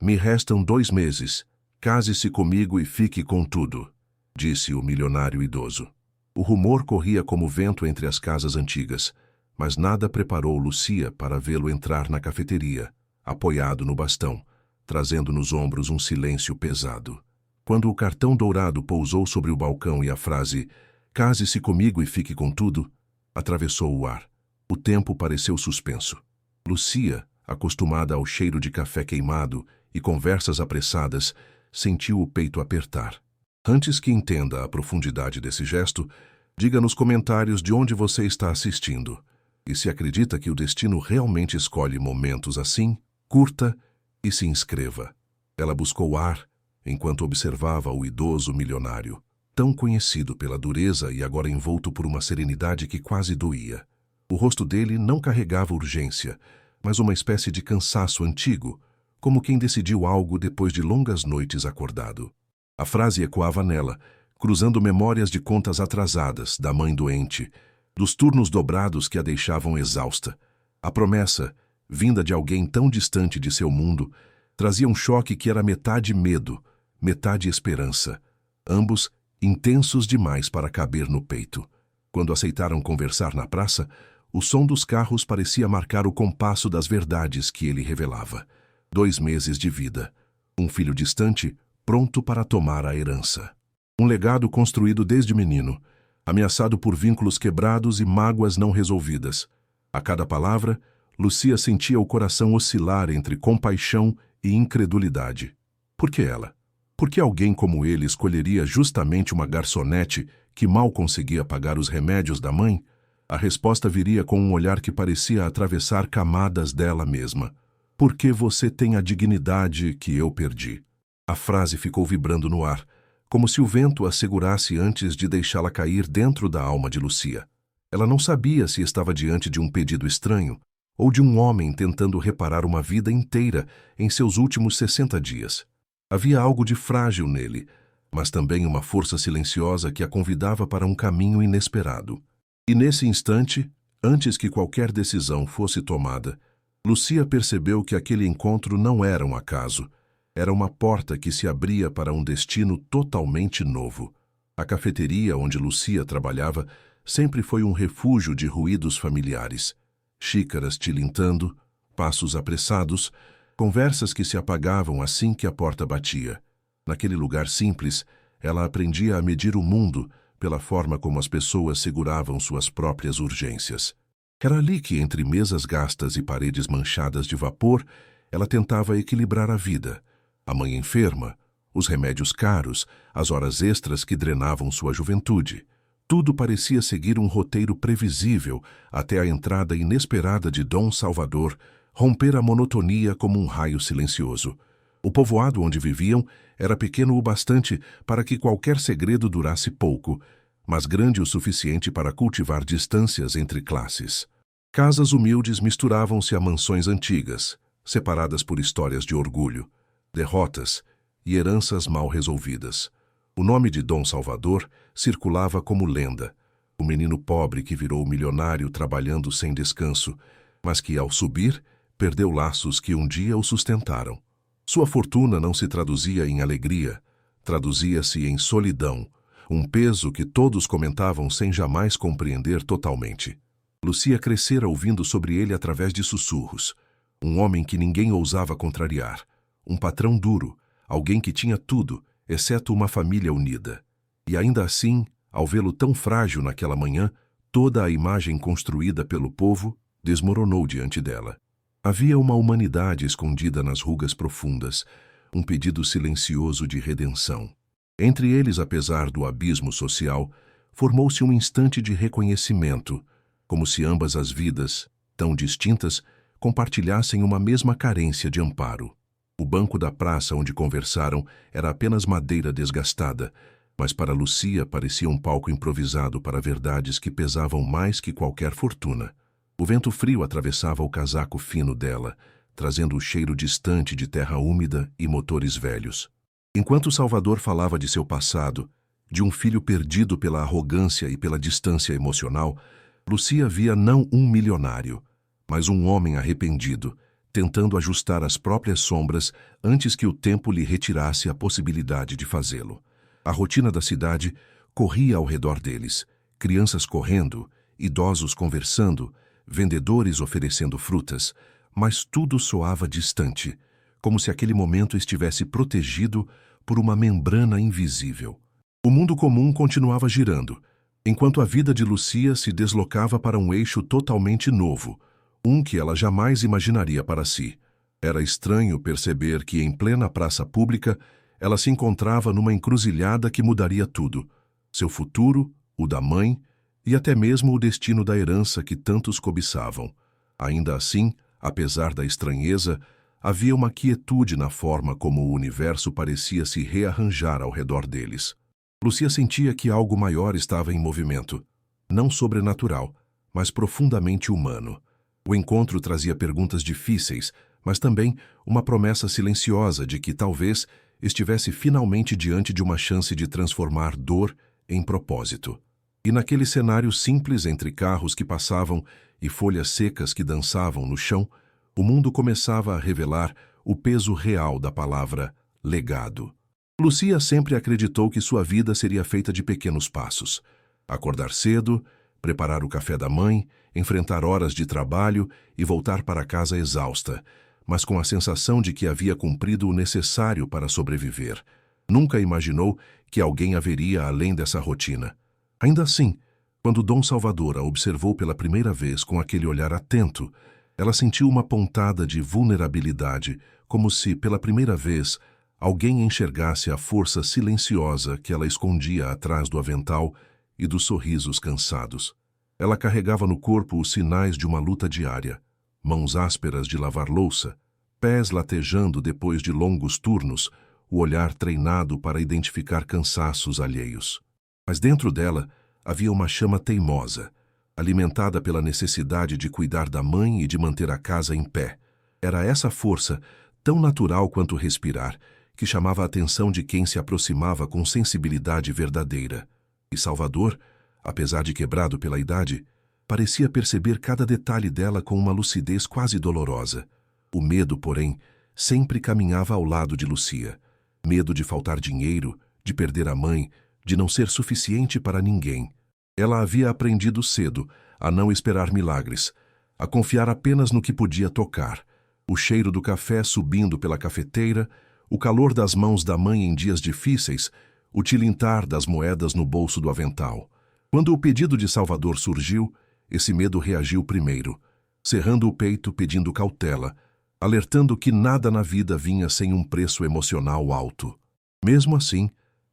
Me restam 2 meses. Case-se comigo e fique com tudo, disse o milionário idoso. O rumor corria como vento entre as casas antigas, mas nada preparou Lucia para vê-lo entrar na cafeteria, apoiado no bastão, trazendo nos ombros um silêncio pesado. Quando o cartão dourado pousou sobre o balcão e a frase "Case-se comigo e fique com tudo" atravessou o ar, o tempo pareceu suspenso. Lucia, acostumada ao cheiro de café queimado e conversas apressadas, sentiu o peito apertar. Antes que entenda a profundidade desse gesto, diga nos comentários de onde você está assistindo. E se acredita que o destino realmente escolhe momentos assim, curta e se inscreva. Ela buscou ar enquanto observava o idoso milionário, tão conhecido pela dureza e agora envolto por uma serenidade que quase doía. O rosto dele não carregava urgência, mas uma espécie de cansaço antigo, como quem decidiu algo depois de longas noites acordado. A frase ecoava nela, cruzando memórias de contas atrasadas, da mãe doente, dos turnos dobrados que a deixavam exausta. A promessa, vinda de alguém tão distante de seu mundo, trazia um choque que era metade medo, metade esperança, ambos intensos demais para caber no peito. Quando aceitaram conversar na praça, o som dos carros parecia marcar o compasso das verdades que ele revelava. 2 meses de vida, um filho distante, pronto para tomar a herança. Um legado construído desde menino, ameaçado por vínculos quebrados e mágoas não resolvidas. A cada palavra, Lucia sentia o coração oscilar entre compaixão e incredulidade. Por que ela? Por que alguém como ele escolheria justamente uma garçonete que mal conseguia pagar os remédios da mãe? A resposta viria com um olhar que parecia atravessar camadas dela mesma. Porque você tem a dignidade que eu perdi. A frase ficou vibrando no ar, como se o vento a segurasse antes de deixá-la cair dentro da alma de Lucia. Ela não sabia se estava diante de um pedido estranho ou de um homem tentando reparar uma vida inteira em seus últimos 60 dias. Havia algo de frágil nele, mas também uma força silenciosa que a convidava para um caminho inesperado. E nesse instante, antes que qualquer decisão fosse tomada, Lucia percebeu que aquele encontro não era um acaso. Era uma porta que se abria para um destino totalmente novo. A cafeteria onde Lucia trabalhava sempre foi um refúgio de ruídos familiares. Xícaras tilintando, passos apressados, conversas que se apagavam assim que a porta batia. Naquele lugar simples, ela aprendia a medir o mundo pela forma como as pessoas seguravam suas próprias urgências. Era ali que, entre mesas gastas e paredes manchadas de vapor, ela tentava equilibrar a vida. A mãe enferma, os remédios caros, as horas extras que drenavam sua juventude. Tudo parecia seguir um roteiro previsível até a entrada inesperada de Dom Salvador romper a monotonia como um raio silencioso. O povoado onde viviam era pequeno o bastante para que qualquer segredo durasse pouco, mas grande o suficiente para cultivar distâncias entre classes. Casas humildes misturavam-se a mansões antigas, separadas por histórias de orgulho, derrotas e heranças mal resolvidas. O nome de Dom Salvador circulava como lenda, o menino pobre que virou milionário trabalhando sem descanso, mas que, ao subir, perdeu laços que um dia o sustentaram. Sua fortuna não se traduzia em alegria, traduzia-se em solidão, um peso que todos comentavam sem jamais compreender totalmente. Lucia crescera ouvindo sobre ele através de sussurros. Um homem que ninguém ousava contrariar. Um patrão duro, alguém que tinha tudo, exceto uma família unida. E ainda assim, ao vê-lo tão frágil naquela manhã, toda a imagem construída pelo povo desmoronou diante dela. Havia uma humanidade escondida nas rugas profundas, um pedido silencioso de redenção. Entre eles, apesar do abismo social, formou-se um instante de reconhecimento, como se ambas as vidas, tão distintas, compartilhassem uma mesma carência de amparo. O banco da praça onde conversaram era apenas madeira desgastada, mas para Lucia parecia um palco improvisado para verdades que pesavam mais que qualquer fortuna. O vento frio atravessava o casaco fino dela, trazendo o cheiro distante de terra úmida e motores velhos. Enquanto Salvador falava de seu passado, de um filho perdido pela arrogância e pela distância emocional, Lucia via não um milionário, mas um homem arrependido, tentando ajustar as próprias sombras antes que o tempo lhe retirasse a possibilidade de fazê-lo. A rotina da cidade corria ao redor deles, crianças correndo, idosos conversando, vendedores oferecendo frutas, mas tudo soava distante, como se aquele momento estivesse protegido por uma membrana invisível. O mundo comum continuava girando, enquanto a vida de Lucia se deslocava para um eixo totalmente novo, um que ela jamais imaginaria para si. Era estranho perceber que, em plena praça pública, ela se encontrava numa encruzilhada que mudaria tudo: seu futuro, o da mãe e até mesmo o destino da herança que tantos cobiçavam. Ainda assim, apesar da estranheza, havia uma quietude na forma como o universo parecia se rearranjar ao redor deles. Lucia sentia que algo maior estava em movimento, não sobrenatural, mas profundamente humano. O encontro trazia perguntas difíceis, mas também uma promessa silenciosa de que talvez estivesse finalmente diante de uma chance de transformar dor em propósito. E naquele cenário simples entre carros que passavam e folhas secas que dançavam no chão, o mundo começava a revelar o peso real da palavra legado. Lucia sempre acreditou que sua vida seria feita de pequenos passos. Acordar cedo, preparar o café da mãe, enfrentar horas de trabalho e voltar para casa exausta, mas com a sensação de que havia cumprido o necessário para sobreviver. Nunca imaginou que alguém haveria além dessa rotina. Ainda assim, quando Dom Salvador a observou pela primeira vez com aquele olhar atento, ela sentiu uma pontada de vulnerabilidade, como se, pela primeira vez, alguém enxergasse a força silenciosa que ela escondia atrás do avental e dos sorrisos cansados. Ela carregava no corpo os sinais de uma luta diária: mãos ásperas de lavar louça, pés latejando depois de longos turnos, o olhar treinado para identificar cansaços alheios. Mas dentro dela havia uma chama teimosa, alimentada pela necessidade de cuidar da mãe e de manter a casa em pé. Era essa força, tão natural quanto respirar, que chamava a atenção de quem se aproximava com sensibilidade verdadeira. E Salvador, apesar de quebrado pela idade, parecia perceber cada detalhe dela com uma lucidez quase dolorosa. O medo, porém, sempre caminhava ao lado de Lucia. Medo de faltar dinheiro, de perder a mãe, de não ser suficiente para ninguém. Ela havia aprendido cedo a não esperar milagres, a confiar apenas no que podia tocar: o cheiro do café subindo pela cafeteira, o calor das mãos da mãe em dias difíceis, o tilintar das moedas no bolso do avental. Quando o pedido de Salvador surgiu, esse medo reagiu primeiro, cerrando o peito pedindo cautela, alertando que nada na vida vinha sem um preço emocional alto. Mesmo assim,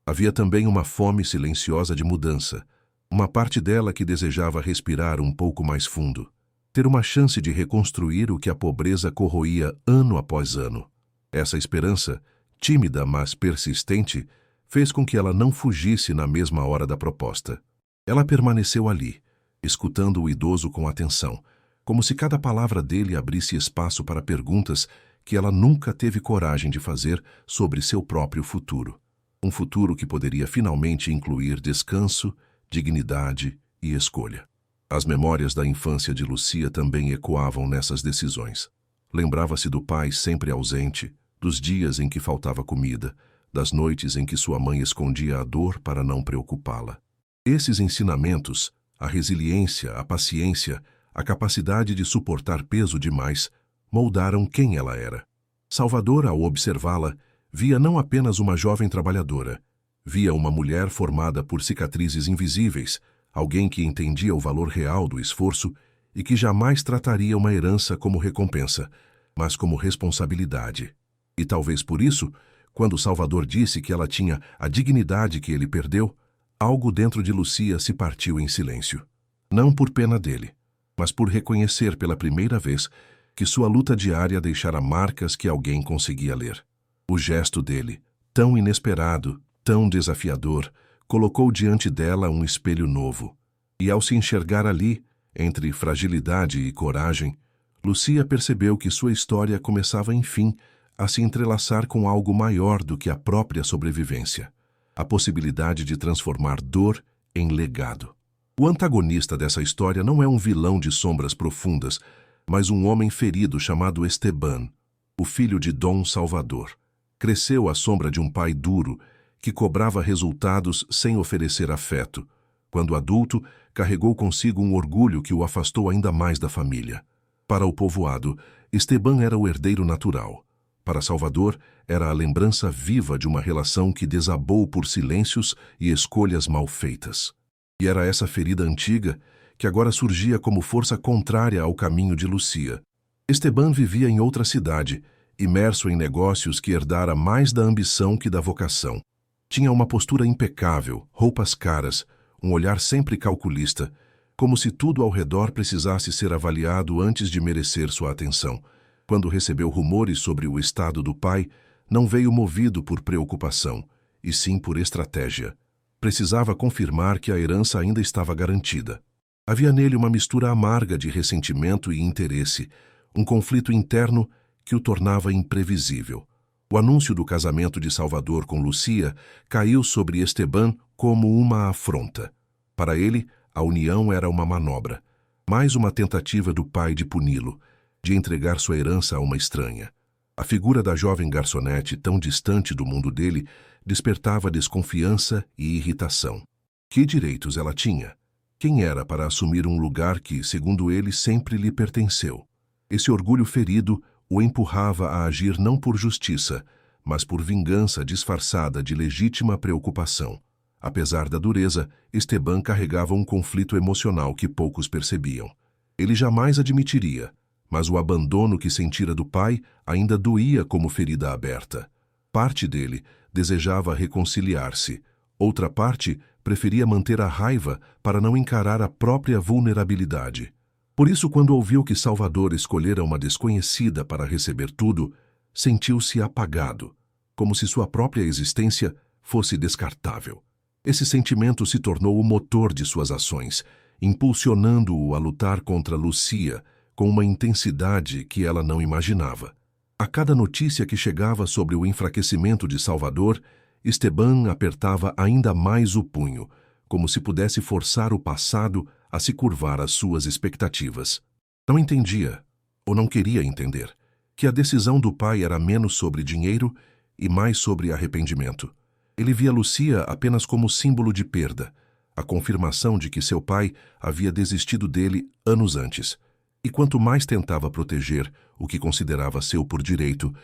havia também uma fome silenciosa de mudança, uma parte dela que desejava respirar um pouco mais fundo, ter uma chance de reconstruir o que a pobreza corroía ano após ano. Essa esperança, tímida mas persistente, fez com que ela não fugisse na mesma hora da proposta. Ela permaneceu ali, escutando o idoso com atenção, como se cada palavra dele abrisse espaço para perguntas que ela nunca teve coragem de fazer sobre seu próprio futuro. Um futuro que poderia finalmente incluir descanso, dignidade e escolha. As memórias da infância de Lucia também ecoavam nessas decisões. Lembrava-se do pai sempre ausente, dos dias em que faltava comida, das noites em que sua mãe escondia a dor para não preocupá-la. Esses ensinamentos, a resiliência, a paciência, a capacidade de suportar peso demais, moldaram quem ela era. Salvador, ao observá-la, via não apenas uma jovem trabalhadora, via uma mulher formada por cicatrizes invisíveis, alguém que entendia o valor real do esforço e que jamais trataria uma herança como recompensa, mas como responsabilidade. E talvez por isso, quando Salvador disse que ela tinha a dignidade que ele perdeu, algo dentro de Lucia se partiu em silêncio. Não por pena dele, mas por reconhecer pela primeira vez que sua luta diária deixara marcas que alguém conseguia ler. O gesto dele, tão inesperado, tão desafiador, colocou diante dela um espelho novo. E ao se enxergar ali, entre fragilidade e coragem, Lucia percebeu que sua história começava, enfim, a se entrelaçar com algo maior do que a própria sobrevivência: a possibilidade de transformar dor em legado. O antagonista dessa história não é um vilão de sombras profundas, Mas um homem ferido chamado Esteban, o filho de Dom Salvador, cresceu à sombra de um pai duro que cobrava resultados sem oferecer afeto. Quando adulto, carregou consigo um orgulho que o afastou ainda mais da família. Para o povoado, Esteban era o herdeiro natural. Para Salvador, era a lembrança viva de uma relação que desabou por silêncios e escolhas mal feitas. E era essa ferida antiga que agora surgia como força contrária ao caminho de Lucia. Esteban vivia em outra cidade, imerso em negócios que herdara mais da ambição que da vocação. Tinha uma postura impecável, roupas caras, um olhar sempre calculista, como se tudo ao redor precisasse ser avaliado antes de merecer sua atenção. Quando recebeu rumores sobre o estado do pai, não veio movido por preocupação, e sim por estratégia. Precisava confirmar que a herança ainda estava garantida. Havia nele uma mistura amarga de ressentimento e interesse, um conflito interno que o tornava imprevisível. O anúncio do casamento de Salvador com Lucia caiu sobre Esteban como uma afronta. Para ele, a união era uma manobra, mais uma tentativa do pai de puni-lo, de entregar sua herança a uma estranha. A figura da jovem garçonete, tão distante do mundo dele, despertava desconfiança e irritação. Que direitos ela tinha? Quem era para assumir um lugar que, segundo ele, sempre lhe pertenceu? Esse orgulho ferido o empurrava a agir não por justiça, mas por vingança disfarçada de legítima preocupação. Apesar da dureza, Esteban carregava um conflito emocional que poucos percebiam. Ele jamais admitiria, mas o abandono que sentira do pai ainda doía como ferida aberta. Parte dele desejava reconciliar-se, outra parte preferia manter a raiva para não encarar a própria vulnerabilidade. Por isso, quando ouviu que Salvador escolhera uma desconhecida para receber tudo, sentiu-se apagado, como se sua própria existência fosse descartável. Esse sentimento se tornou o motor de suas ações, impulsionando-o a lutar contra Lucia com uma intensidade que ela não imaginava. A cada notícia que chegava sobre o enfraquecimento de Salvador, Esteban apertava ainda mais o punho, como se pudesse forçar o passado a se curvar às suas expectativas. Não entendia, ou não queria entender, que a decisão do pai era menos sobre dinheiro e mais sobre arrependimento. Ele via Lucia apenas como símbolo de perda, a confirmação de que seu pai havia desistido dele anos antes. E quanto mais tentava proteger o que considerava seu por direito,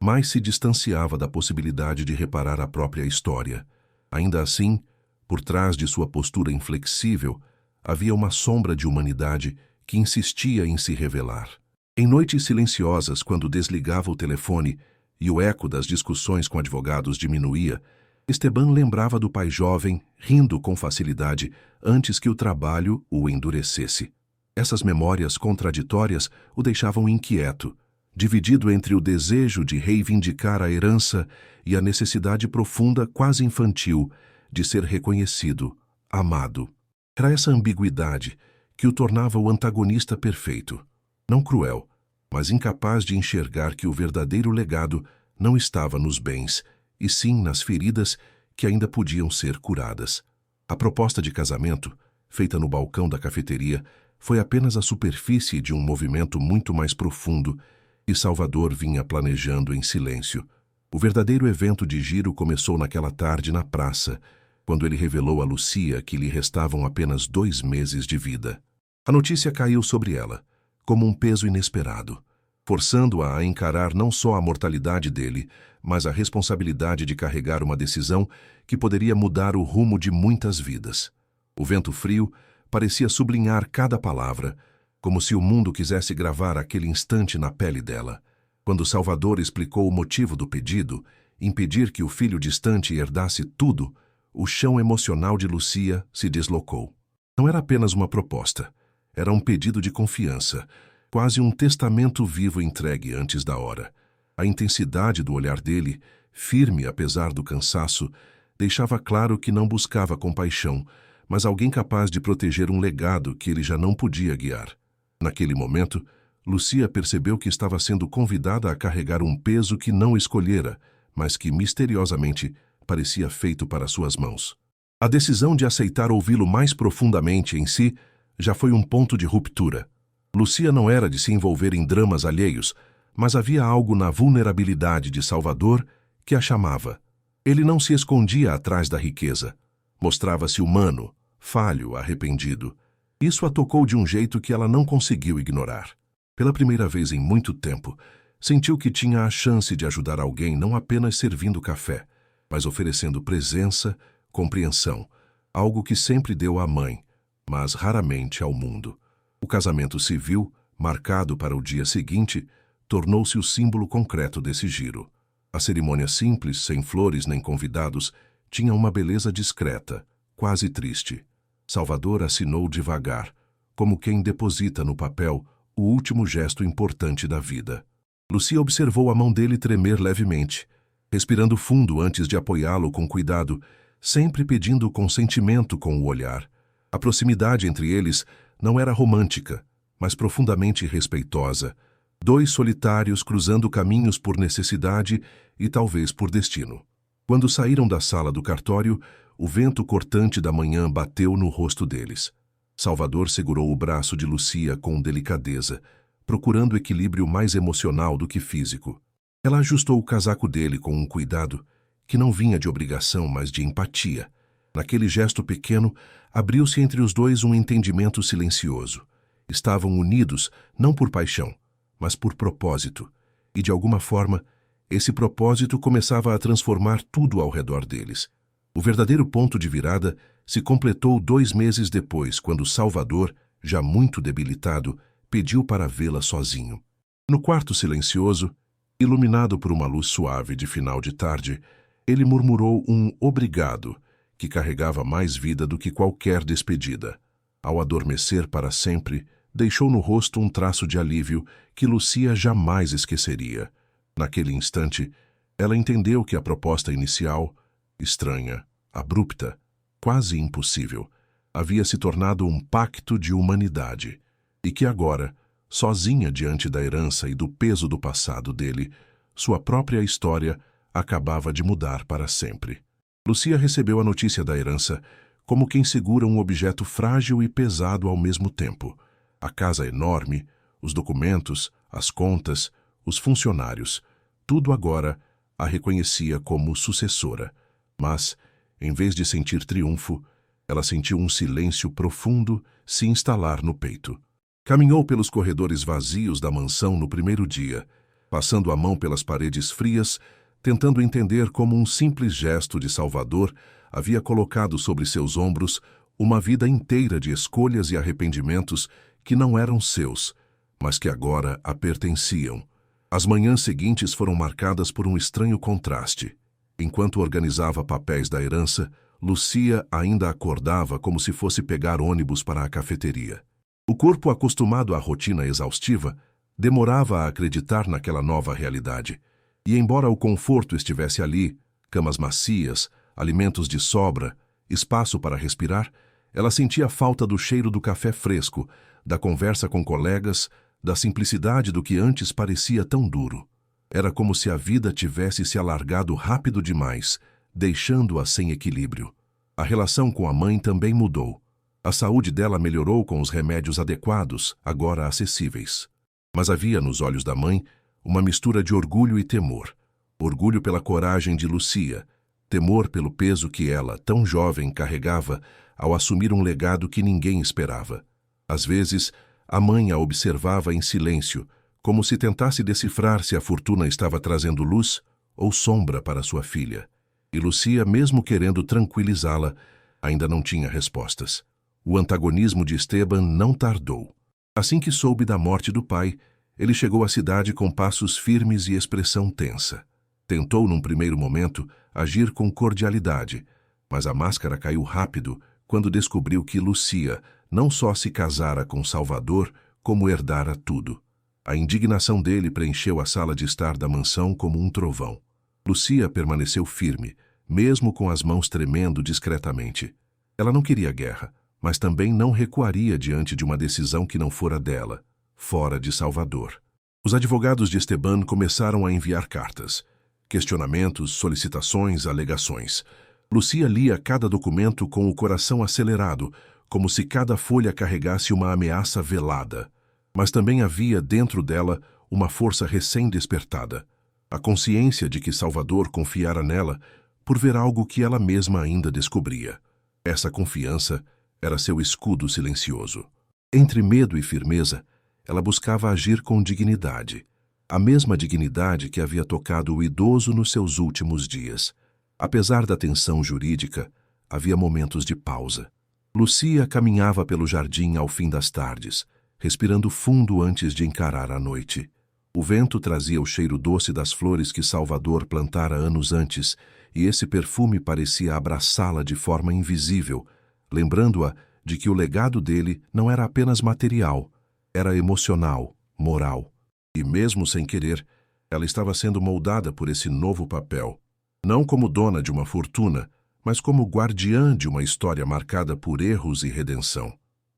mais se distanciava da possibilidade de reparar a própria história. Ainda assim, por trás de sua postura inflexível, havia uma sombra de humanidade que insistia em se revelar. Em noites silenciosas, quando desligava o telefone e o eco das discussões com advogados diminuía, Esteban lembrava do pai jovem, rindo com facilidade, antes que o trabalho o endurecesse. Essas memórias contraditórias o deixavam inquieto, dividido entre o desejo de reivindicar a herança e a necessidade profunda, quase infantil, de ser reconhecido, amado. Era essa ambiguidade que o tornava o antagonista perfeito, não cruel, mas incapaz de enxergar que o verdadeiro legado não estava nos bens, e sim nas feridas que ainda podiam ser curadas. A proposta de casamento, feita no balcão da cafeteria, foi apenas a superfície de um movimento muito mais profundo que Salvador vinha planejando em silêncio. O verdadeiro evento de giro começou naquela tarde na praça, quando ele revelou a Lucia que lhe restavam apenas 2 meses de vida. A notícia caiu sobre ela, como um peso inesperado, forçando-a a encarar não só a mortalidade dele, mas a responsabilidade de carregar uma decisão que poderia mudar o rumo de muitas vidas. O vento frio parecia sublinhar cada palavra, como se o mundo quisesse gravar aquele instante na pele dela. Quando Salvador explicou o motivo do pedido, impedir que o filho distante herdasse tudo, o chão emocional de Lucia se deslocou. Não era apenas uma proposta, era um pedido de confiança, quase um testamento vivo entregue antes da hora. A intensidade do olhar dele, firme apesar do cansaço, deixava claro que não buscava compaixão, mas alguém capaz de proteger um legado que ele já não podia guiar. Naquele momento, Lucia percebeu que estava sendo convidada a carregar um peso que não escolhera, mas que misteriosamente parecia feito para suas mãos. A decisão de aceitar ouvi-lo mais profundamente em si já foi um ponto de ruptura. Lucia não era de se envolver em dramas alheios, mas havia algo na vulnerabilidade de Salvador que a chamava. Ele não se escondia atrás da riqueza. Mostrava-se humano, falho, arrependido. Isso a tocou de um jeito que ela não conseguiu ignorar. Pela primeira vez em muito tempo, sentiu que tinha a chance de ajudar alguém não apenas servindo café, mas oferecendo presença, compreensão, algo que sempre deu à mãe, mas raramente ao mundo. O casamento civil, marcado para o dia seguinte, tornou-se o símbolo concreto desse giro. A cerimônia simples, sem flores nem convidados, tinha uma beleza discreta, quase triste. Salvador assinou devagar, como quem deposita no papel o último gesto importante da vida. Lucia observou a mão dele tremer levemente, respirando fundo antes de apoiá-lo com cuidado, sempre pedindo consentimento com o olhar. A proximidade entre eles não era romântica, mas profundamente respeitosa. Dois solitários cruzando caminhos por necessidade e talvez por destino. Quando saíram da sala do cartório, o vento cortante da manhã bateu no rosto deles. Salvador segurou o braço de Lucia com delicadeza, procurando equilíbrio mais emocional do que físico. Ela ajustou o casaco dele com um cuidado que não vinha de obrigação, mas de empatia. Naquele gesto pequeno, abriu-se entre os dois um entendimento silencioso. Estavam unidos não por paixão, mas por propósito. E, de alguma forma, esse propósito começava a transformar tudo ao redor deles. O verdadeiro ponto de virada se completou 2 meses depois, quando Salvador, já muito debilitado, pediu para vê-la sozinho. No quarto silencioso, iluminado por uma luz suave de final de tarde, ele murmurou um obrigado que carregava mais vida do que qualquer despedida. Ao adormecer para sempre, deixou no rosto um traço de alívio que Lucia jamais esqueceria. Naquele instante, ela entendeu que a proposta inicial, estranha, abrupta, quase impossível, havia se tornado um pacto de humanidade, e que agora, sozinha diante da herança e do peso do passado dele, sua própria história acabava de mudar para sempre. Lucia recebeu a notícia da herança como quem segura um objeto frágil e pesado ao mesmo tempo. A casa enorme, os documentos, as contas, os funcionários, tudo agora a reconhecia como sucessora. Mas, em vez de sentir triunfo, ela sentiu um silêncio profundo se instalar no peito. Caminhou pelos corredores vazios da mansão no primeiro dia, passando a mão pelas paredes frias, tentando entender como um simples gesto de Salvador havia colocado sobre seus ombros uma vida inteira de escolhas e arrependimentos que não eram seus, mas que agora a pertenciam. As manhãs seguintes foram marcadas por um estranho contraste. Enquanto organizava papéis da herança, Lucia ainda acordava como se fosse pegar ônibus para a cafeteria. O corpo, acostumado à rotina exaustiva, demorava a acreditar naquela nova realidade. E embora o conforto estivesse ali, camas macias, alimentos de sobra, espaço para respirar, ela sentia falta do cheiro do café fresco, da conversa com colegas, da simplicidade do que antes parecia tão duro. Era como se a vida tivesse se alargado rápido demais, deixando-a sem equilíbrio. A relação com a mãe também mudou. A saúde dela melhorou com os remédios adequados, agora acessíveis. Mas havia nos olhos da mãe uma mistura de orgulho e temor. Orgulho pela coragem de Lucia, temor pelo peso que ela, tão jovem, carregava ao assumir um legado que ninguém esperava. Às vezes, a mãe a observava em silêncio, como se tentasse decifrar se a fortuna estava trazendo luz ou sombra para sua filha. E Lucia, mesmo querendo tranquilizá-la, ainda não tinha respostas. O antagonismo de Esteban não tardou. Assim que soube da morte do pai, ele chegou à cidade com passos firmes e expressão tensa. Tentou, num primeiro momento, agir com cordialidade, mas a máscara caiu rápido quando descobriu que Lucia não só se casara com Salvador, como herdara tudo. A indignação dele preencheu a sala de estar da mansão como um trovão. Lucia permaneceu firme, mesmo com as mãos tremendo discretamente. Ela não queria guerra, mas também não recuaria diante de uma decisão que não fora dela, fora de Salvador. Os advogados de Esteban começaram a enviar cartas, questionamentos, solicitações, alegações. Lucia lia cada documento com o coração acelerado, como se cada folha carregasse uma ameaça velada. Mas também havia dentro dela uma força recém-despertada, a consciência de que Salvador confiara nela por ver algo que ela mesma ainda descobria. Essa confiança era seu escudo silencioso. Entre medo e firmeza, ela buscava agir com dignidade, a mesma dignidade que havia tocado o idoso nos seus últimos dias. Apesar da tensão jurídica, havia momentos de pausa. Lucia caminhava pelo jardim ao fim das tardes, respirando fundo antes de encarar a noite. O vento trazia o cheiro doce das flores que Salvador plantara anos antes, e esse perfume parecia abraçá-la de forma invisível, lembrando-a de que o legado dele não era apenas material, era emocional, moral. E mesmo sem querer, ela estava sendo moldada por esse novo papel, não como dona de uma fortuna, mas como guardiã de uma história marcada por erros e redenção.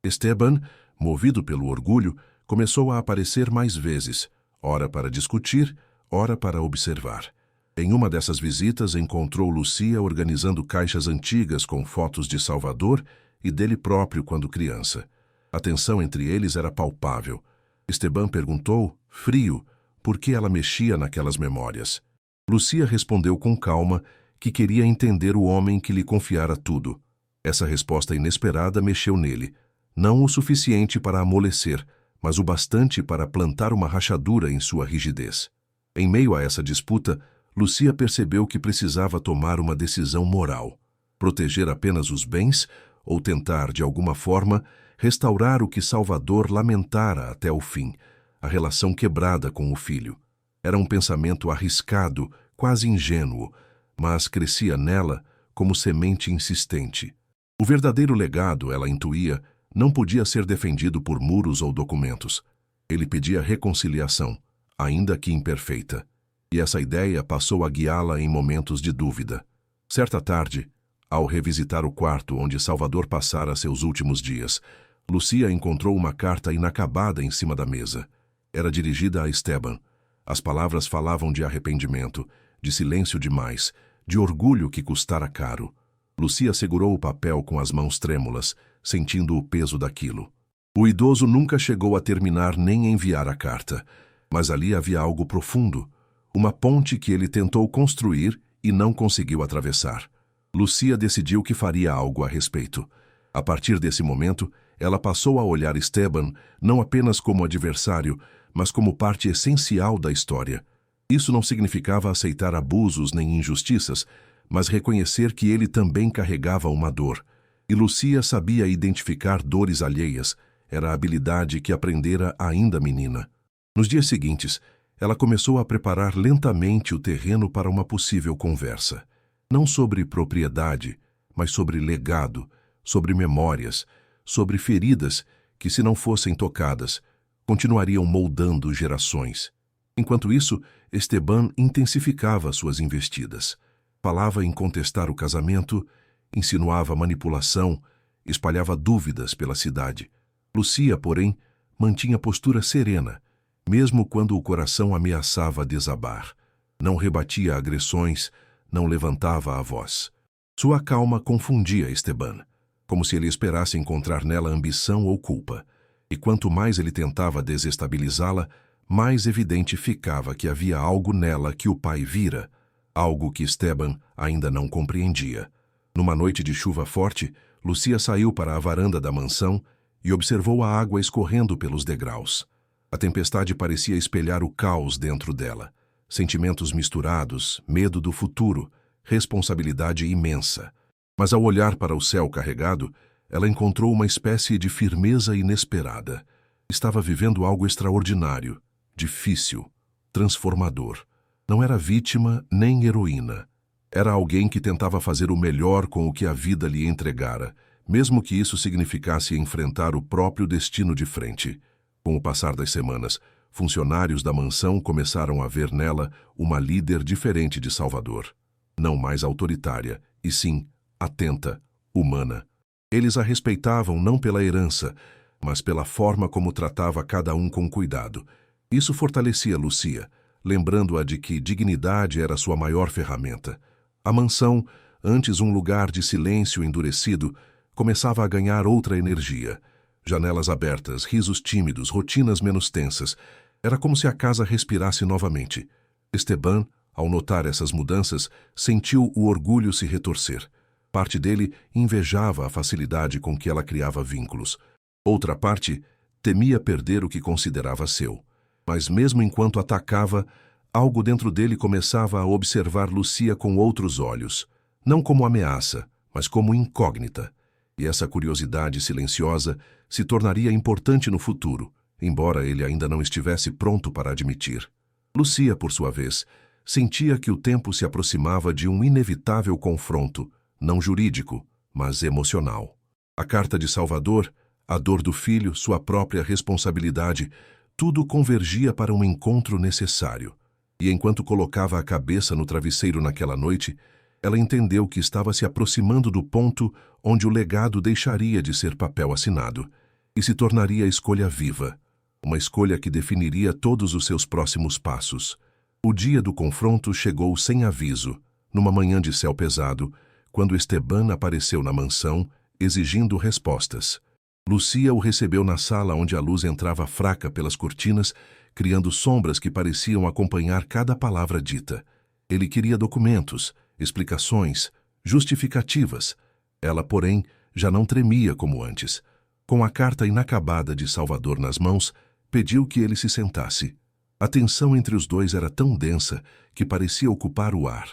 Esteban, movido pelo orgulho, começou a aparecer mais vezes, ora para discutir, ora para observar. Em uma dessas visitas, encontrou Lucia organizando caixas antigas com fotos de Salvador e dele próprio quando criança. A tensão entre eles era palpável. Esteban perguntou, frio, por que ela mexia naquelas memórias. Lucia respondeu com calma que queria entender o homem que lhe confiara tudo. Essa resposta inesperada mexeu nele, não o suficiente para amolecer, mas o bastante para plantar uma rachadura em sua rigidez. Em meio a essa disputa, Lucia percebeu que precisava tomar uma decisão moral: proteger apenas os bens ou tentar, de alguma forma, restaurar o que Salvador lamentara até o fim, a relação quebrada com o filho. Era um pensamento arriscado, quase ingênuo, mas crescia nela como semente insistente. O verdadeiro legado, ela intuía, não podia ser defendido por muros ou documentos. Ele pedia reconciliação, ainda que imperfeita. E essa ideia passou a guiá-la em momentos de dúvida. Certa tarde, ao revisitar o quarto onde Salvador passara seus últimos dias, Lucia encontrou uma carta inacabada em cima da mesa. Era dirigida a Esteban. As palavras falavam de arrependimento, de silêncio demais, de orgulho que custara caro. Lucia segurou o papel com as mãos trêmulas, sentindo o peso daquilo. O idoso nunca chegou a terminar nem enviar a carta, mas ali havia algo profundo, uma ponte que ele tentou construir e não conseguiu atravessar. Lucia decidiu que faria algo a respeito. A partir desse momento, ela passou a olhar Esteban não apenas como adversário, mas como parte essencial da história. Isso não significava aceitar abusos nem injustiças, mas reconhecer que ele também carregava uma dor. E Lucia sabia identificar dores alheias, era a habilidade que aprendera ainda menina. Nos dias seguintes, ela começou a preparar lentamente o terreno para uma possível conversa. Não sobre propriedade, mas sobre legado, sobre memórias, sobre feridas que, se não fossem tocadas, continuariam moldando gerações. Enquanto isso, Esteban intensificava suas investidas. Falava em contestar o casamento, insinuava manipulação, espalhava dúvidas pela cidade. Lucia, porém, mantinha postura serena, mesmo quando o coração ameaçava desabar. Não rebatia agressões, não levantava a voz. Sua calma confundia Esteban, como se ele esperasse encontrar nela ambição ou culpa. E quanto mais ele tentava desestabilizá-la, mais evidente ficava que havia algo nela que o pai vira, algo que Esteban ainda não compreendia. Numa noite de chuva forte, Lucia saiu para a varanda da mansão e observou a água escorrendo pelos degraus. A tempestade parecia espelhar o caos dentro dela. Sentimentos misturados, medo do futuro, responsabilidade imensa. Mas ao olhar para o céu carregado, ela encontrou uma espécie de firmeza inesperada. Estava vivendo algo extraordinário, difícil, transformador. Não era vítima nem heroína. Era alguém que tentava fazer o melhor com o que a vida lhe entregara, mesmo que isso significasse enfrentar o próprio destino de frente. Com o passar das semanas, funcionários da mansão começaram a ver nela uma líder diferente de Salvador. Não mais autoritária, e sim atenta, humana. Eles a respeitavam não pela herança, mas pela forma como tratava cada um com cuidado. Isso fortalecia Lucia, lembrando-a de que dignidade era sua maior ferramenta. A mansão, antes um lugar de silêncio endurecido, começava a ganhar outra energia. Janelas abertas, risos tímidos, rotinas menos tensas. Era como se a casa respirasse novamente. Esteban, ao notar essas mudanças, sentiu o orgulho se retorcer. Parte dele invejava a facilidade com que ela criava vínculos. Outra parte temia perder o que considerava seu. Mas mesmo enquanto atacava, algo dentro dele começava a observar Lucia com outros olhos. Não como ameaça, mas como incógnita. E essa curiosidade silenciosa se tornaria importante no futuro, embora ele ainda não estivesse pronto para admitir. Lucia, por sua vez, sentia que o tempo se aproximava de um inevitável confronto, não jurídico, mas emocional. A carta de Salvador, a dor do filho, sua própria responsabilidade, tudo convergia para um encontro necessário. E enquanto colocava a cabeça no travesseiro naquela noite, ela entendeu que estava se aproximando do ponto onde o legado deixaria de ser papel assinado e se tornaria escolha viva, uma escolha que definiria todos os seus próximos passos. O dia do confronto chegou sem aviso, numa manhã de céu pesado, quando Esteban apareceu na mansão, exigindo respostas. Lucia o recebeu na sala onde a luz entrava fraca pelas cortinas, criando sombras que pareciam acompanhar cada palavra dita. Ele queria documentos, explicações, justificativas. Ela, porém, já não tremia como antes. Com a carta inacabada de Salvador nas mãos, pediu que ele se sentasse. A tensão entre os dois era tão densa que parecia ocupar o ar.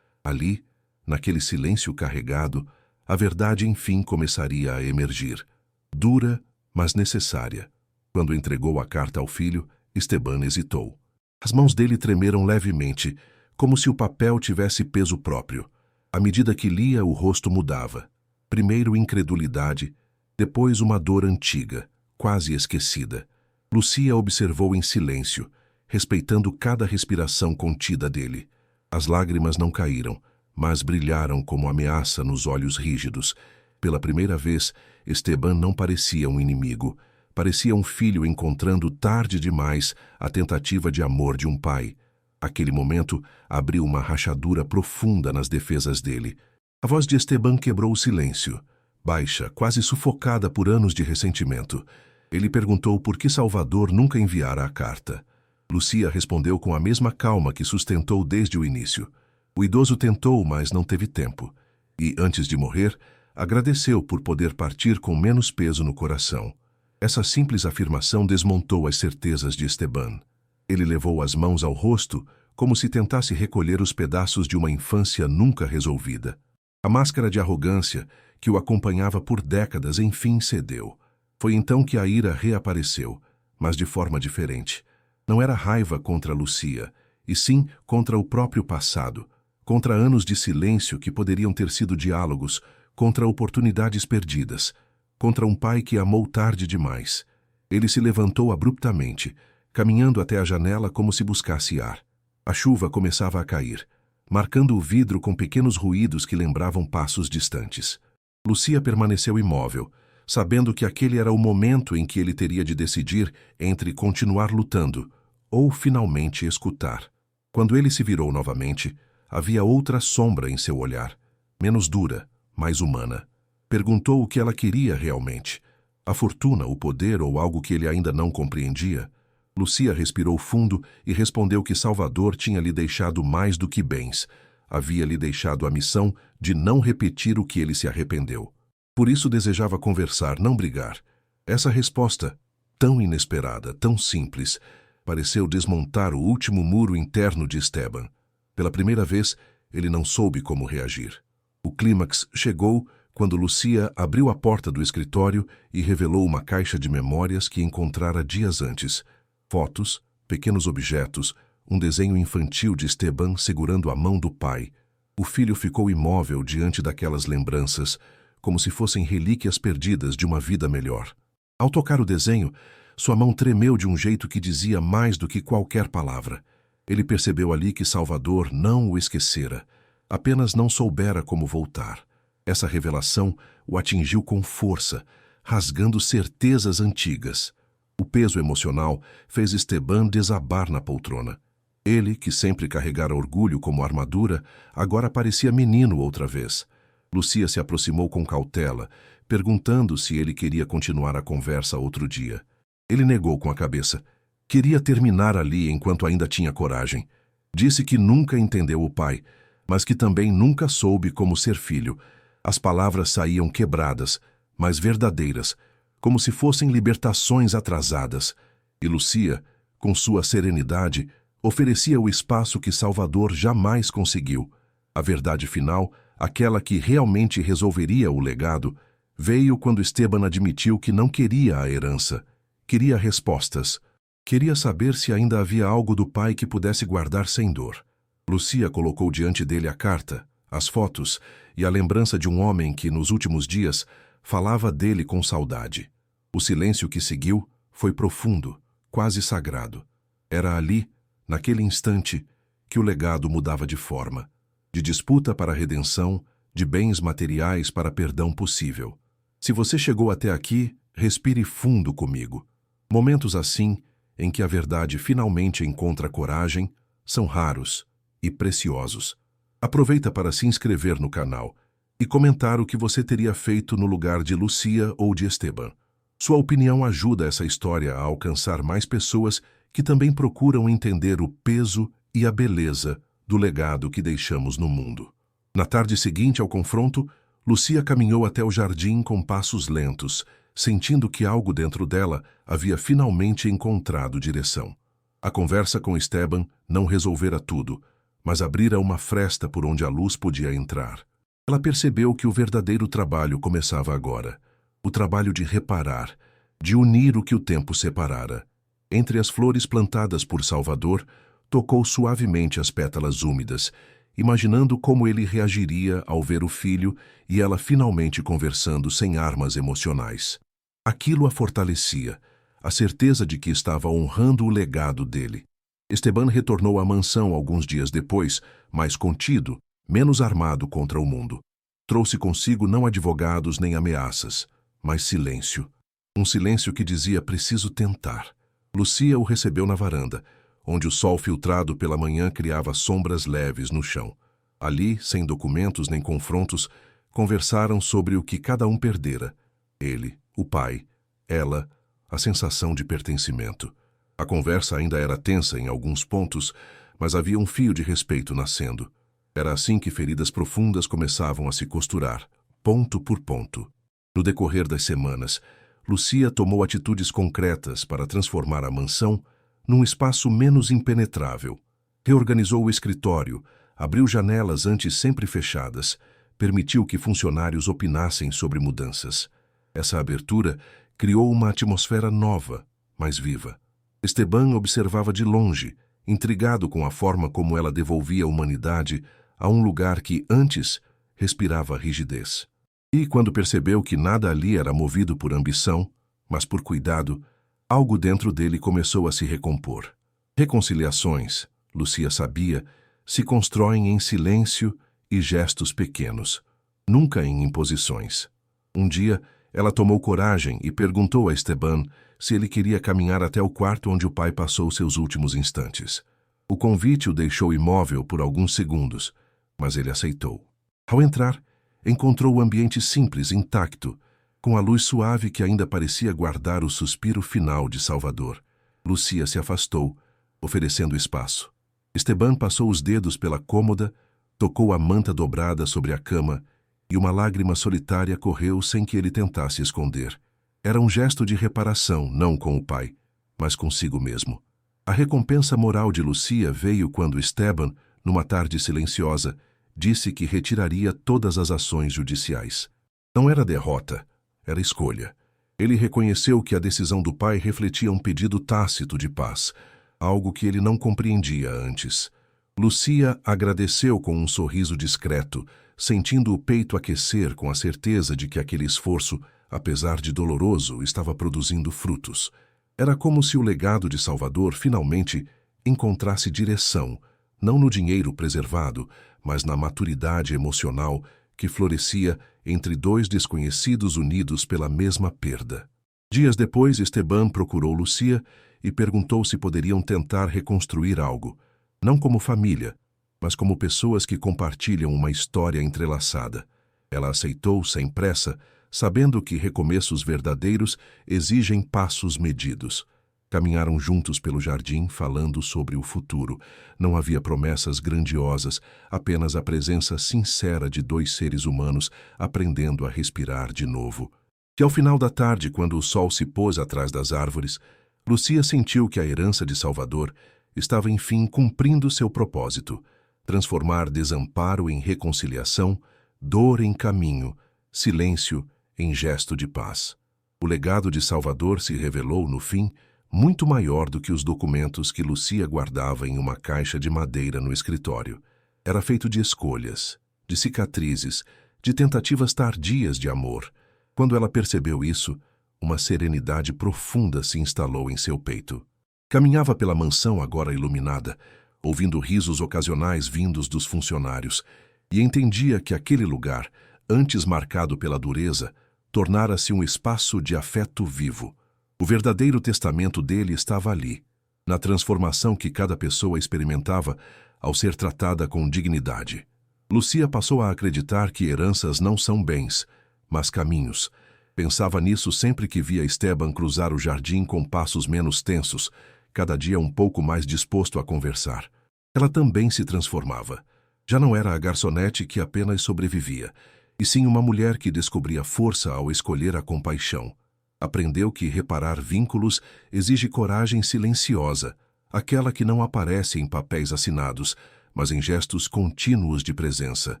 Ali, naquele silêncio carregado, a verdade enfim começaria a emergir. Dura, mas necessária. Quando entregou a carta ao filho, Esteban hesitou. As mãos dele tremeram levemente, como se o papel tivesse peso próprio. À medida que lia, o rosto mudava. Primeiro incredulidade, depois uma dor antiga, quase esquecida. Lucia observou em silêncio, respeitando cada respiração contida dele. As lágrimas não caíram, mas brilharam como ameaça nos olhos rígidos. Pela primeira vez, Esteban não parecia um inimigo. Parecia um filho encontrando tarde demais a tentativa de amor de um pai. Aquele momento abriu uma rachadura profunda nas defesas dele. A voz de Esteban quebrou o silêncio. Baixa, quase sufocada por anos de ressentimento. Ele perguntou por que Salvador nunca enviara a carta. Lucia respondeu com a mesma calma que sustentou desde o início. O idoso tentou, mas não teve tempo. E, antes de morrer, agradeceu por poder partir com menos peso no coração. Essa simples afirmação desmontou as certezas de Esteban. Ele levou as mãos ao rosto, como se tentasse recolher os pedaços de uma infância nunca resolvida. A máscara de arrogância, que o acompanhava por décadas, enfim cedeu. Foi então que a ira reapareceu, mas de forma diferente. Não era raiva contra Lucia, e sim contra o próprio passado, contra anos de silêncio que poderiam ter sido diálogos, contra oportunidades perdidas, contra um pai que amou tarde demais. Ele se levantou abruptamente, caminhando até a janela como se buscasse ar. A chuva começava a cair, marcando o vidro com pequenos ruídos que lembravam passos distantes. Lucia permaneceu imóvel, sabendo que aquele era o momento em que ele teria de decidir entre continuar lutando ou finalmente escutar. Quando ele se virou novamente, havia outra sombra em seu olhar, menos dura, mais humana. Perguntou o que ela queria realmente. A fortuna, o poder ou algo que ele ainda não compreendia? Lucia respirou fundo e respondeu que Salvador tinha lhe deixado mais do que bens. Havia lhe deixado a missão de não repetir o que ele se arrependeu. Por isso desejava conversar, não brigar. Essa resposta, tão inesperada, tão simples, pareceu desmontar o último muro interno de Esteban. Pela primeira vez, ele não soube como reagir. O clímax chegou quando Lucia abriu a porta do escritório e revelou uma caixa de memórias que encontrara dias antes. Fotos, pequenos objetos, um desenho infantil de Esteban segurando a mão do pai. O filho ficou imóvel diante daquelas lembranças, como se fossem relíquias perdidas de uma vida melhor. Ao tocar o desenho, sua mão tremeu de um jeito que dizia mais do que qualquer palavra. Ele percebeu ali que Salvador não o esquecera, apenas não soubera como voltar. Essa revelação o atingiu com força, rasgando certezas antigas. O peso emocional fez Esteban desabar na poltrona. Ele, que sempre carregara orgulho como armadura, agora parecia menino outra vez. Lucia se aproximou com cautela, perguntando se ele queria continuar a conversa outro dia. Ele negou com a cabeça. Queria terminar ali enquanto ainda tinha coragem. Disse que nunca entendeu o pai, mas que também nunca soube como ser filho. As palavras saíam quebradas, mas verdadeiras, como se fossem libertações atrasadas. E Lucia, com sua serenidade, oferecia o espaço que Salvador jamais conseguiu. A verdade final, aquela que realmente resolveria o legado, veio quando Esteban admitiu que não queria a herança. Queria respostas. Queria saber se ainda havia algo do pai que pudesse guardar sem dor. Lucia colocou diante dele a carta, as fotos e a lembrança de um homem que, nos últimos dias, falava dele com saudade. O silêncio que seguiu foi profundo, quase sagrado. Era ali, naquele instante, que o legado mudava de forma. De disputa para redenção, de bens materiais para perdão possível. Se você chegou até aqui, respire fundo comigo. Momentos assim, em que a verdade finalmente encontra coragem, são raros e preciosos. Aproveita para se inscrever no canal e comentar o que você teria feito no lugar de Lucia ou de Esteban. Sua opinião ajuda essa história a alcançar mais pessoas que também procuram entender o peso e a beleza do legado que deixamos no mundo. Na tarde seguinte ao confronto, Lucia caminhou até o jardim com passos lentos, sentindo que algo dentro dela havia finalmente encontrado direção. A conversa com Esteban não resolvera tudo, mas abrira uma fresta por onde a luz podia entrar. Ela percebeu que o verdadeiro trabalho começava agora. O trabalho de reparar, de unir o que o tempo separara. Entre as flores plantadas por Salvador, tocou suavemente as pétalas úmidas, imaginando como ele reagiria ao ver o filho e ela finalmente conversando sem armas emocionais. Aquilo a fortalecia, a certeza de que estava honrando o legado dele. Esteban retornou à mansão alguns dias depois, mais contido, menos armado contra o mundo. Trouxe consigo não advogados nem ameaças, mas silêncio. Um silêncio que dizia: preciso tentar. Lucia o recebeu na varanda, onde o sol filtrado pela manhã criava sombras leves no chão. Ali, sem documentos nem confrontos, conversaram sobre o que cada um perdera. Ele, o pai, ela, a sensação de pertencimento. A conversa ainda era tensa em alguns pontos, mas havia um fio de respeito nascendo. Era assim que feridas profundas começavam a se costurar, ponto por ponto. No decorrer das semanas, Lucia tomou atitudes concretas para transformar a mansão num espaço menos impenetrável. Reorganizou o escritório, abriu janelas antes sempre fechadas, permitiu que funcionários opinassem sobre mudanças. Essa abertura criou uma atmosfera nova, mais viva. Esteban observava de longe, intrigado com a forma como ela devolvia a humanidade a um lugar que, antes, respirava rigidez. E, quando percebeu que nada ali era movido por ambição, mas por cuidado, algo dentro dele começou a se recompor. Reconciliações, Lucia sabia, se constroem em silêncio e gestos pequenos, nunca em imposições. Um dia, ela tomou coragem e perguntou a Esteban se ele queria caminhar até o quarto onde o pai passou seus últimos instantes. O convite o deixou imóvel por alguns segundos, mas ele aceitou. Ao entrar, encontrou o ambiente simples, intacto, com a luz suave que ainda parecia guardar o suspiro final de Salvador. Lucia se afastou, oferecendo espaço. Esteban passou os dedos pela cômoda, tocou a manta dobrada sobre a cama e uma lágrima solitária correu sem que ele tentasse esconder. Era um gesto de reparação, não com o pai, mas consigo mesmo. A recompensa moral de Lucia veio quando Esteban, numa tarde silenciosa, disse que retiraria todas as ações judiciais. Não era derrota, era escolha. Ele reconheceu que a decisão do pai refletia um pedido tácito de paz, algo que ele não compreendia antes. Lucia agradeceu com um sorriso discreto, sentindo o peito aquecer com a certeza de que aquele esforço, apesar de doloroso, estava produzindo frutos. Era como se o legado de Salvador finalmente encontrasse direção, não no dinheiro preservado, mas na maturidade emocional que florescia entre dois desconhecidos unidos pela mesma perda. Dias depois, Esteban procurou Lucia e perguntou se poderiam tentar reconstruir algo, não como família, mas como pessoas que compartilham uma história entrelaçada. Ela aceitou sem pressa, sabendo que recomeços verdadeiros exigem passos medidos. Caminharam juntos pelo jardim, falando sobre o futuro. Não havia promessas grandiosas, apenas a presença sincera de dois seres humanos aprendendo a respirar de novo. E ao final da tarde, quando o sol se pôs atrás das árvores, Lucia sentiu que a herança de Salvador estava enfim cumprindo seu propósito: transformar desamparo em reconciliação, dor em caminho, silêncio em gesto de paz. O legado de Salvador se revelou, no fim, muito maior do que os documentos que Lucia guardava em uma caixa de madeira no escritório. Era feito de escolhas, de cicatrizes, de tentativas tardias de amor. Quando ela percebeu isso, uma serenidade profunda se instalou em seu peito. Caminhava pela mansão agora iluminada, ouvindo risos ocasionais vindos dos funcionários, e entendia que aquele lugar, antes marcado pela dureza, tornara-se um espaço de afeto vivo. O verdadeiro testamento dele estava ali, na transformação que cada pessoa experimentava ao ser tratada com dignidade. Lucia passou a acreditar que heranças não são bens, mas caminhos. Pensava nisso sempre que via Esteban cruzar o jardim com passos menos tensos, cada dia um pouco mais disposto a conversar. Ela também se transformava. Já não era a garçonete que apenas sobrevivia, e sim uma mulher que descobria força ao escolher a compaixão. Aprendeu que reparar vínculos exige coragem silenciosa, aquela que não aparece em papéis assinados, mas em gestos contínuos de presença.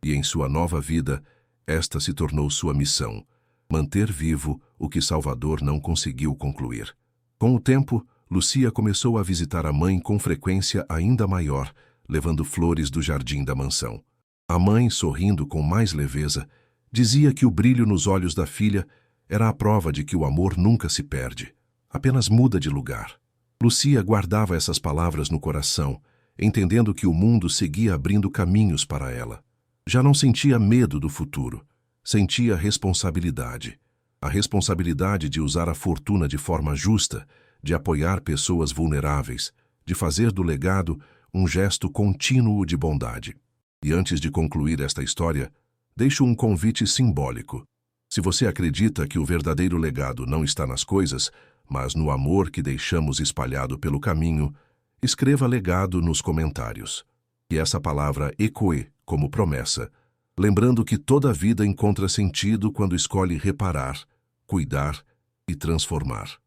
E em sua nova vida, esta se tornou sua missão: manter vivo o que Salvador não conseguiu concluir. Com o tempo, Lucia começou a visitar a mãe com frequência ainda maior, levando flores do jardim da mansão. A mãe, sorrindo com mais leveza, dizia que o brilho nos olhos da filha era a prova de que o amor nunca se perde, apenas muda de lugar. Lucia guardava essas palavras no coração, entendendo que o mundo seguia abrindo caminhos para ela. Já não sentia medo do futuro, sentia responsabilidade. A responsabilidade de usar a fortuna de forma justa, de apoiar pessoas vulneráveis, de fazer do legado um gesto contínuo de bondade. E antes de concluir esta história, deixo um convite simbólico. Se você acredita que o verdadeiro legado não está nas coisas, mas no amor que deixamos espalhado pelo caminho, escreva legado nos comentários. E essa palavra ecoe como promessa, lembrando que toda vida encontra sentido quando escolhe reparar, cuidar e transformar.